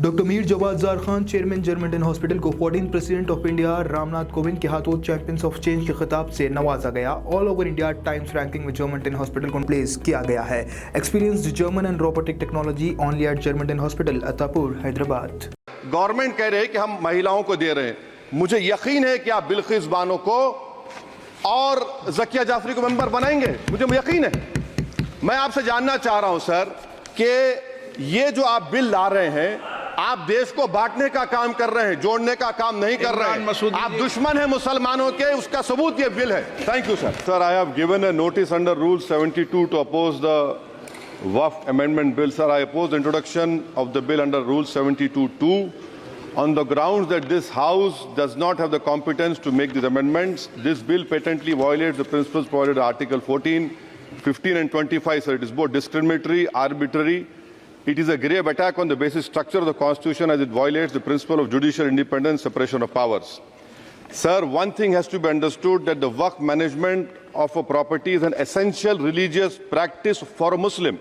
Doctor Mir Jawad Zar Khan chairman German hospital को 14 president of India Ramnath Kovind के हाथों चैंपियंस ऑफ चेंज के खिताब से नवाजा गया। All over India Times ranking में जर्मन हॉस्पिटल को प्लेस किया गया है। Experienced German and robotic technology only at German hospital Attapur Hyderabad. Government कह रहे हैं कि हम महिलाओं को दे रहे हैं। मुझे यकीन है कि आप बिल्किस बानो को और जकिया जाफरी को मेंबर बनाएंगे, मुझे यकीन है। मैं आपसे जानना चाह रहा हूं सर कि ये जो आप बिल ला रहे हैं, आप देश को बांटने का काम कर रहे हैं, जोड़ने का काम नहीं कर रहे हैं। आप दुश्मन हैं मुसलमानों के, उसका सबूत ये बिल है। Thank you sir. Sir, I have given a notice under rule 72 to oppose the Waqf amendment bill. Sir, I oppose the introduction of the bill under Rule 72(2) on the grounds that this House does not have the competence to make these amendments. This bill patently violates the principles provided in Article 14, 15 and 25. Sir, it is both discriminatory, arbitrary. It is a grave attack on the basic structure of the Constitution as it violates the principle of judicial independence, separation of powers. Sir, one thing has to be understood, that the Waqf management of a property is an essential religious practice for a Muslim.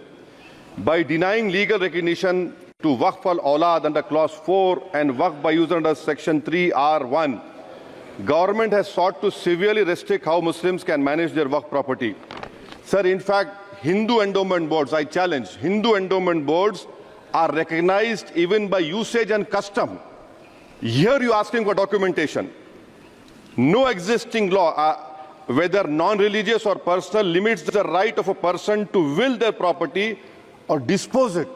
By denying legal recognition to Waqf al-Awlad under Clause 4 and Waqf by user under Section 3(r)(1), government has sought to severely restrict how Muslims can manage their Waqf property. Sir, in fact, Hindu endowment boards, I challenge, Hindu endowment boards are recognized even by usage and custom. Here you are asking for documentation. No existing law, whether non-religious or personal, limits the right of a person to will their property or dispose it.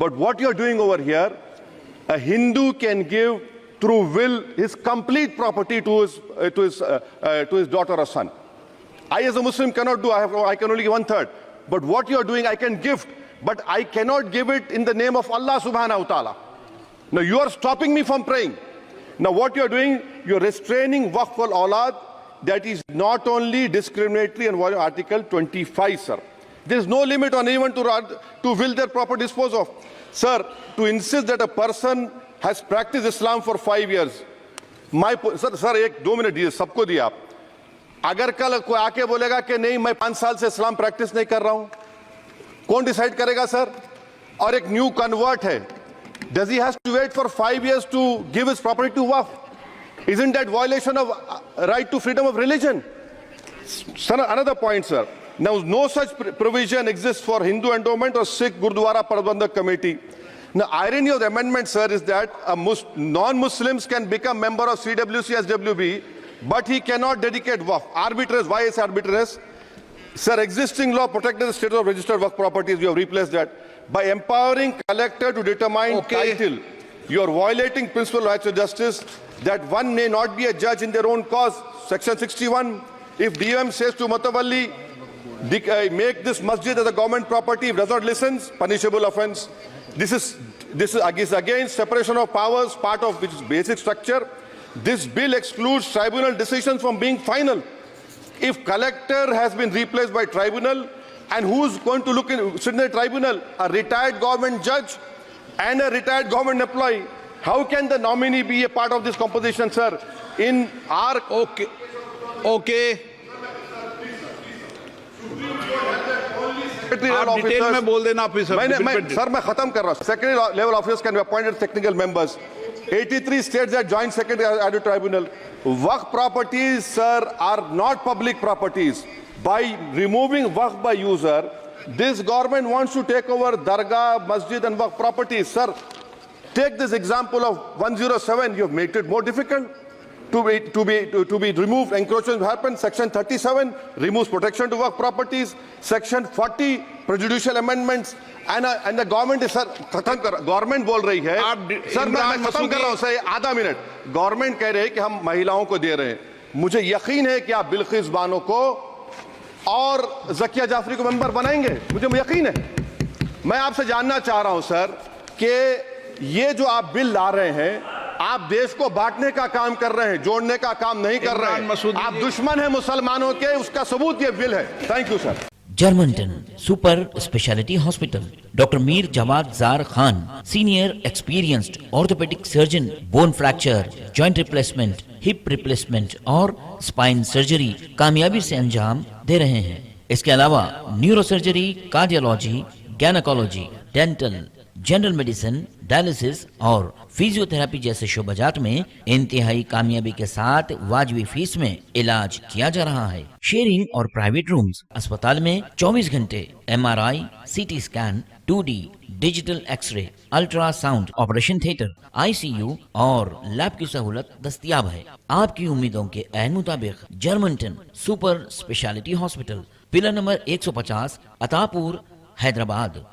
But what you are doing over here, a Hindu can give through will his complete property to his daughter or son. I as a Muslim cannot do, I can only give 1/3. But what you are doing, I can gift, but I cannot give it in the name of Allah subhanahu wa ta'ala. Now you are stopping me from praying. Now what you are doing, you are restraining Waqf al-Awlad. That is not only discriminatory and violating Article 25, sir. There is no limit on anyone to will their property dispose of. Sir, to insist that a person has practiced Islam for 5 years. Sir, एक 2 minute दिए, सबको दिया आप। अगर कल कोई आके बोलेगा कि नहीं मैं 5 साल से इस्लाम प्रैक्टिस नहीं कर रहा हूं, कौन डिसाइड करेगा सर? और एक न्यू कन्वर्ट है, does he has to wait for 5 years to give his property to Waqf? Isn't that violation of right to freedom of religion? Sir, another point, sir. Now, no such provision exists for Hindu endowment or Sikh Gurdwara Prabandhak Committee. Now, irony of the amendment, sir, is that non-Muslims can become member of CWC, SWB, but he cannot dedicate Waqf. Arbitrariness. Why is arbitrariness? Sir, existing law protected the status of registered Waqf properties. You have replaced that. By empowering collector to determine title, you are violating principle of rights of justice, that one may not be a judge in their own cause. Section 61. If DOM says to Matawalli, make this masjid as a government property, if does not listen, punishable offense. This is against separation of powers, part of which is basic structure. This bill excludes tribunal decisions from being final. If collector has been replaced by tribunal, and who's going to sit in the tribunal? A retired government judge and a retired government employee. How can the nominee be a part of this composition, sir? In our... Okay. आप detail में बोल देना officer. Sir मैं खत्म कर रहा हूं। Secretary level officers can be appointed technical members. 83 states that joint secretary added tribunal. Waqf properties, sir, are not public properties. By removing Waqf by user, this government wants to take over Dargah, Masjid and Waqf properties. Sir, take this example of 107. You have made it more difficult to be removed. Encroachment happens. Section 37 removes protection to Waqf properties. Section 40 prejudicial amendments. And the government is, sir, खत्म कर, government बोल रही है, sir मैं खत्म कर रहा हूं सर, आधा मिनट. गवर्नमेंट कह रहे हैं कि हम महिलाओं को दे रहे हैं. मुझे यकीन है कि आप बिल्किस बानो को और जकिया जाफरी को मेंबर बनाएंगे, मुझे यकीन है. मैं आपसे जानना चाह रहा हूं सर कि ये जो आप बिल ला रहे हैं, आप देश को बांटने का काम कर रहे हैं, जोड़ने का काम नहीं कर रहे हैं. आप दुश्मन हैं मुसलमानों के, उसका सबूत ये बिल है. Thank you sir. Germanten super speciality hospital. Doctor Mir Jawad Zar Khan, senior experienced orthopaedic surgeon, bone fracture, joint replacement, hip replacement और स्पाइन सर्जरी कामयाबी से अंजाम दे रहे हैं. इसके अलावा neuro surgery, cardiology, gynaecology, dental, general medicine, dialysis और फिजियोथेरेपी जैसे शोबाजात में इंतहाई कामयाबी के साथ वाजबी फीस में इलाज किया जा रहा है। शेयरिंग और प्राइवेट रूम्स। अस्पताल में 24 घंटे MRI, CT scan, 2D digital x-ray, ultrasound, operation theatre, ICU और लैब की सहूलत दस्तयाब है। आपकी उम्मीदों के ऐन मुताबिक Germanten super speciality hospital, pillar number 150, Attapur, Hyderabad.